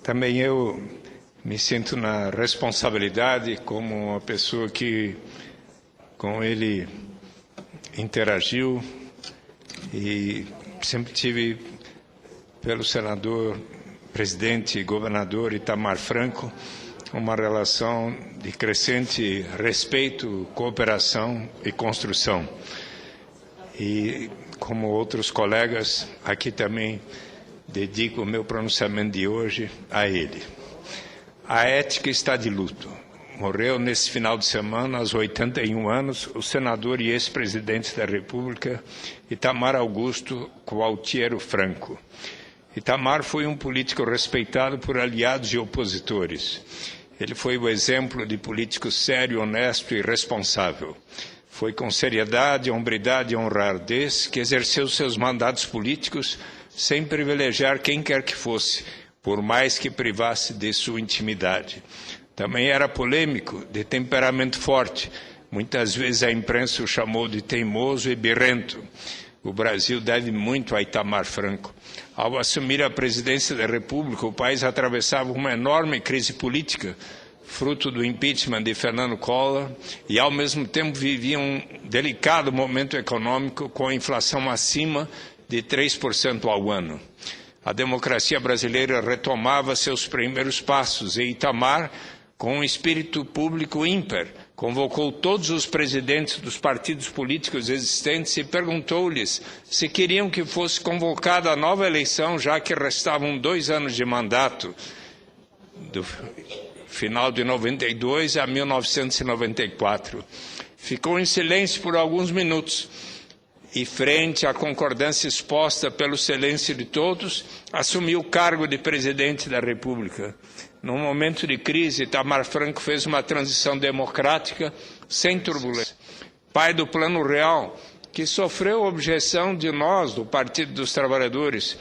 Também eu me sinto na responsabilidade como uma pessoa que com ele interagiu e sempre tive pelo senador, presidente e governador Itamar Franco uma relação de crescente respeito, cooperação e construção. E como outros colegas, aqui também dedico o meu pronunciamento de hoje a ele. A ética está de luto. Morreu nesse final de semana, aos 81 anos, o senador e ex-presidente da República, Itamar Augusto Gualtiero Franco. Itamar foi um político respeitado por aliados e opositores. Ele foi o exemplo de político sério, honesto e responsável. Foi com seriedade, hombridade e honradez que exerceu seus mandatos políticos sem privilegiar quem quer que fosse, por mais que privasse de sua intimidade. Também era polêmico, de temperamento forte. Muitas vezes a imprensa o chamou de teimoso e birrento. O Brasil deve muito a Itamar Franco. Ao assumir a presidência da República, o país atravessava uma enorme crise política, fruto do impeachment de Fernando Collor, e ao mesmo tempo vivia um delicado momento econômico com a inflação acima de 3% ao ano. A democracia brasileira retomava seus primeiros passos e Itamar, com um espírito público ímpar, convocou todos os presidentes dos partidos políticos existentes e perguntou-lhes se queriam que fosse convocada a nova eleição, já que restavam 2 anos de mandato, do final de 92 a 1994. Ficou em silêncio por alguns minutos e, frente à concordância exposta pelo silêncio de todos, assumiu o cargo de presidente da República. Num momento de crise, Itamar Franco fez uma transição democrática sem turbulência. Pai do Plano Real, que sofreu objeção de nós, do Partido dos Trabalhadores,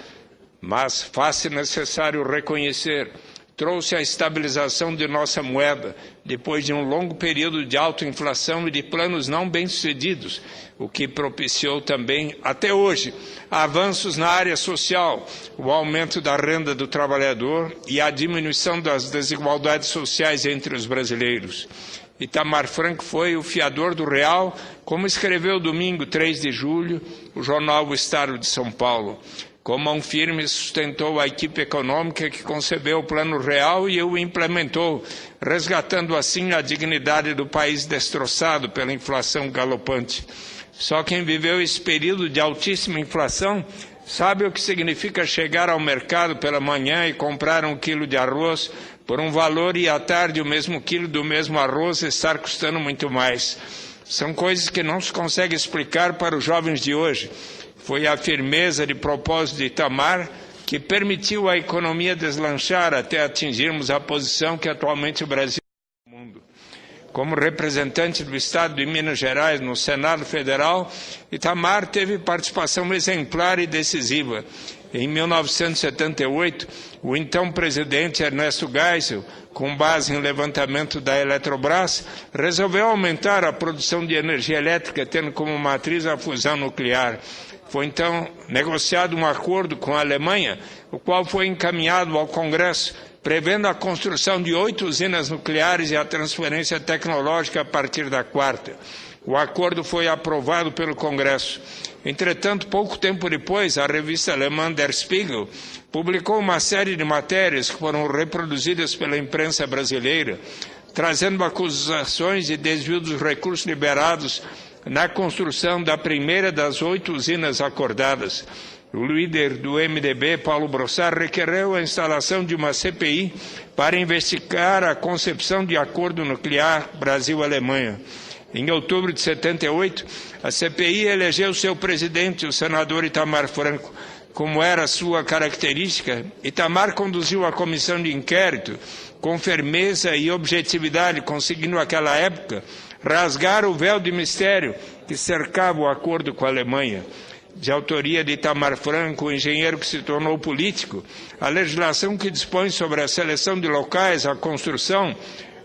mas faz-se necessário reconhecer, trouxe a estabilização de nossa moeda, depois de um longo período de alta inflação e de planos não bem-sucedidos, o que propiciou também, até hoje, avanços na área social, o aumento da renda do trabalhador e a diminuição das desigualdades sociais entre os brasileiros. Itamar Franco foi o fiador do real, como escreveu domingo, 3 de julho, o jornal O Estado de São Paulo. Com mão firme sustentou a equipe econômica que concebeu o Plano Real e o implementou, resgatando assim a dignidade do país destroçado pela inflação galopante. Só quem viveu esse período de altíssima inflação sabe o que significa chegar ao mercado pela manhã e comprar 1 quilo de arroz por um valor e à tarde o mesmo quilo do mesmo arroz estar custando muito mais. São coisas que não se consegue explicar para os jovens de hoje. Foi a firmeza de propósito de Itamar que permitiu a economia deslanchar até atingirmos a posição que atualmente o Brasil tem no mundo. Como representante do Estado de Minas Gerais no Senado Federal, Itamar teve participação exemplar e decisiva. Em 1978, o então presidente Ernesto Geisel, com base em levantamento da Eletrobras, resolveu aumentar a produção de energia elétrica, tendo como matriz a fusão nuclear. Foi então negociado um acordo com a Alemanha, o qual foi encaminhado ao Congresso, prevendo a construção de 8 usinas nucleares e a transferência tecnológica a partir da 4ª. O acordo foi aprovado pelo Congresso. Entretanto, pouco tempo depois, a revista alemã Der Spiegel publicou uma série de matérias que foram reproduzidas pela imprensa brasileira, trazendo acusações de desvio dos recursos liberados na construção da primeira das 8 usinas acordadas. O líder do MDB, Paulo Brossard, requereu a instalação de uma CPI para investigar a concepção de acordo nuclear Brasil-Alemanha. Em outubro de 78, a CPI elegeu seu presidente, o senador Itamar Franco. Como era sua característica, Itamar conduziu a comissão de inquérito com firmeza e objetividade, conseguindo naquela época rasgar o véu de mistério que cercava o acordo com a Alemanha. De autoria de Itamar Franco, o engenheiro que se tornou político, a legislação que dispõe sobre a seleção de locais, a construção,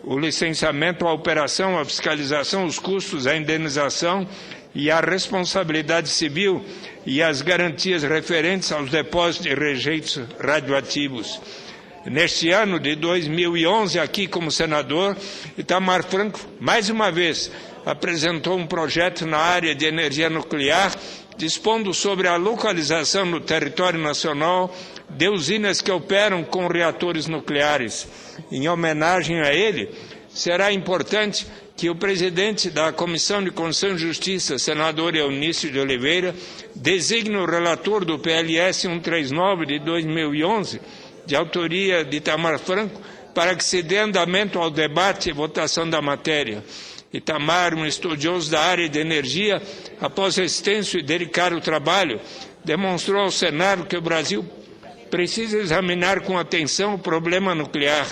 o licenciamento, a operação, a fiscalização, os custos, a indenização e a responsabilidade civil e as garantias referentes aos depósitos de rejeitos radioativos. Neste ano de 2011, aqui como senador, Itamar Franco, mais uma vez, apresentou um projeto na área de energia nuclear, dispondo sobre a localização no território nacional de usinas que operam com reatores nucleares. Em homenagem a ele, será importante que o presidente da Comissão de Constituição e Justiça, senador Eunício de Oliveira, designe o relator do PLS 139 de 2011, de autoria de Itamar Franco, para que se dê andamento ao debate e votação da matéria. Itamar, um estudioso da área de energia, após extenso e delicado trabalho, demonstrou ao Senado que o Brasil precisa examinar com atenção o problema nuclear.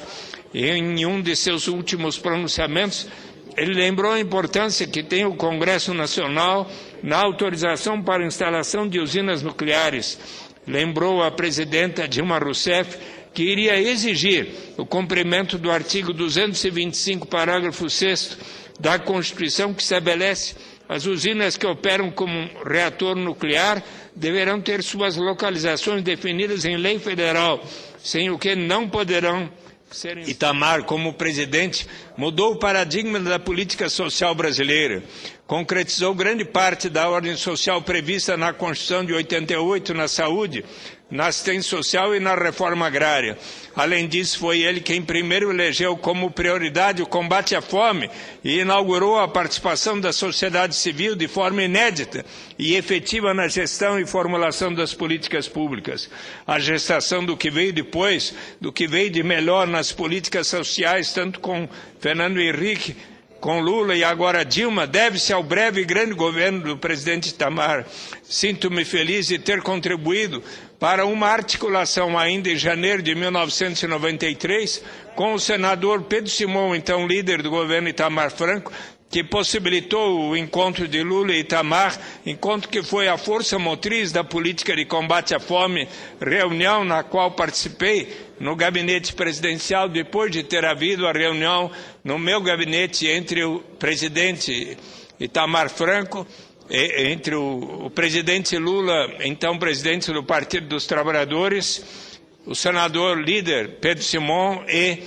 E em um de seus últimos pronunciamentos, ele lembrou a importância que tem o Congresso Nacional na autorização para a instalação de usinas nucleares. Lembrou a presidenta Dilma Rousseff que iria exigir o cumprimento do artigo 225, parágrafo 6º da Constituição, que estabelece as usinas que operam como reator nuclear deverão ter suas localizações definidas em lei federal, sem o que não poderão ser. Itamar, como presidente, mudou o paradigma da política social brasileira, concretizou grande parte da ordem social prevista na Constituição de 88 na saúde, na assistência social e na reforma agrária. Além disso, foi ele quem primeiro elegeu como prioridade o combate à fome e inaugurou a participação da sociedade civil de forma inédita e efetiva na gestão e formulação das políticas públicas. A gestação do que veio depois, do que veio de melhor nas políticas sociais, tanto com Fernando Henrique, com Lula e agora Dilma, deve-se ao breve e grande governo do presidente Itamar. Sinto-me feliz de ter contribuído para uma articulação ainda em janeiro de 1993 com o senador Pedro Simão, então líder do governo Itamar Franco, que possibilitou o encontro de Lula e Itamar, encontro que foi a força motriz da política de combate à fome, reunião na qual participei no gabinete presidencial, depois de ter havido a reunião no meu gabinete entre o presidente Itamar Franco, entre o presidente Lula, então presidente do Partido dos Trabalhadores, o senador líder Pedro Simão e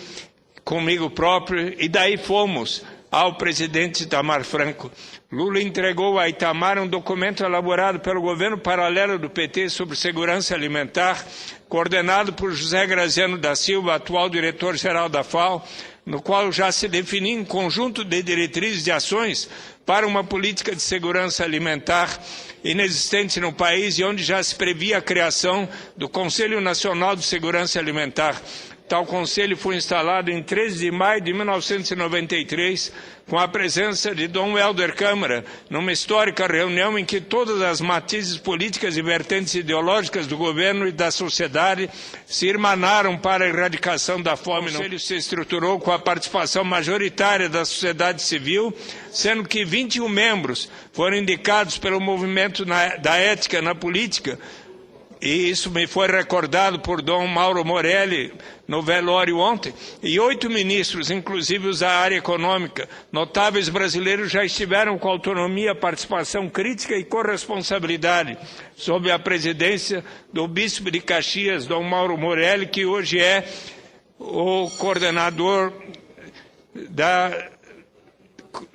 comigo próprio, e daí fomos ao presidente Itamar Franco. Lula entregou a Itamar um documento elaborado pelo governo paralelo do PT sobre segurança alimentar, coordenado por José Graziano da Silva, atual diretor-geral da FAO, no qual já se definia um conjunto de diretrizes de ações para uma política de segurança alimentar inexistente no país e onde já se previa a criação do Conselho Nacional de Segurança Alimentar. Tal conselho foi instalado em 13 de maio de 1993, com a presença de Dom Helder Câmara, numa histórica reunião em que todas as matizes políticas e vertentes ideológicas do governo e da sociedade se irmanaram para a erradicação da fome. O conselho se estruturou com a participação majoritária da sociedade civil, sendo que 21 membros foram indicados pelo movimento da ética na política, e isso me foi recordado por Dom Mauro Morelli no velório ontem, e 8 ministros, inclusive os da área econômica, notáveis brasileiros, já estiveram com autonomia, participação crítica e corresponsabilidade, sob a presidência do bispo de Caxias, Dom Mauro Morelli, que hoje é o coordenador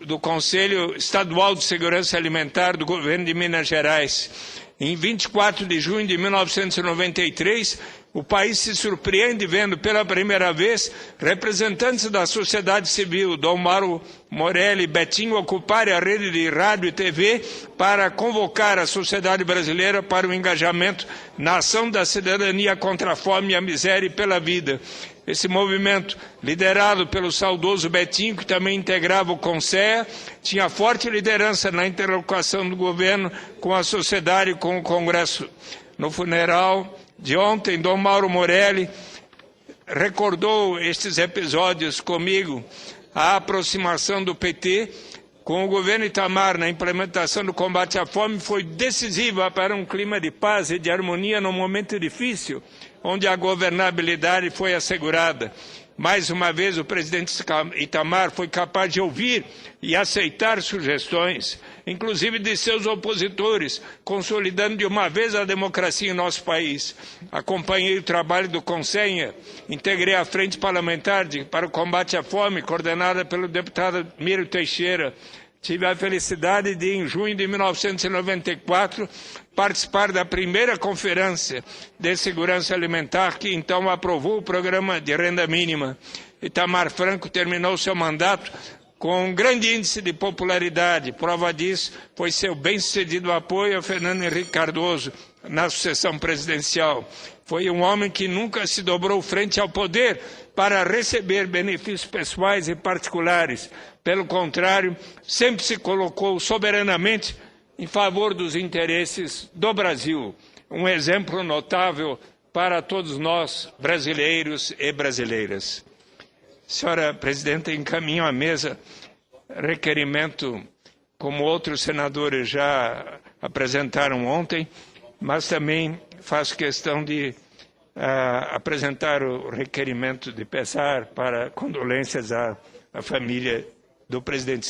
do Conselho Estadual de Segurança Alimentar do governo de Minas Gerais. Em 24 de junho de 1993, o país se surpreende vendo pela primeira vez representantes da sociedade civil, Dom Mauro Morelli e Betinho, ocuparem a rede de rádio e TV para convocar a sociedade brasileira para o engajamento na ação da cidadania contra a fome e a miséria e pela vida. Esse movimento, liderado pelo saudoso Betinho, que também integrava o CONSEA, tinha forte liderança na interlocução do governo com a sociedade e com o Congresso. No funeral de ontem, Dom Mauro Morelli recordou estes episódios comigo, a aproximação do PT com o governo Itamar na implementação do combate à fome foi decisiva para um clima de paz e de harmonia num momento difícil, onde a governabilidade foi assegurada. Mais uma vez, o presidente Itamar foi capaz de ouvir e aceitar sugestões, inclusive de seus opositores, consolidando de uma vez a democracia em nosso país. Acompanhei o trabalho do Consenha, integrei a Frente Parlamentar para o Combate à Fome, coordenada pelo deputado Mírio Teixeira. Tive a felicidade de, em junho de 1994, participar da primeira Conferência de Segurança Alimentar, que então aprovou o programa de renda mínima. Itamar Franco terminou seu mandato com um grande índice de popularidade. Prova disso foi seu bem-sucedido apoio a Fernando Henrique Cardoso na sucessão presidencial. Foi um homem que nunca se dobrou frente ao poder para receber benefícios pessoais e particulares. Pelo contrário, sempre se colocou soberanamente em favor dos interesses do Brasil. Um exemplo notável para todos nós, brasileiros e brasileiras. Senhora Presidenta, encaminho à mesa requerimento, como outros senadores já apresentaram ontem, mas também faço questão de apresentar o requerimento de pesar para condolências à família do presidente.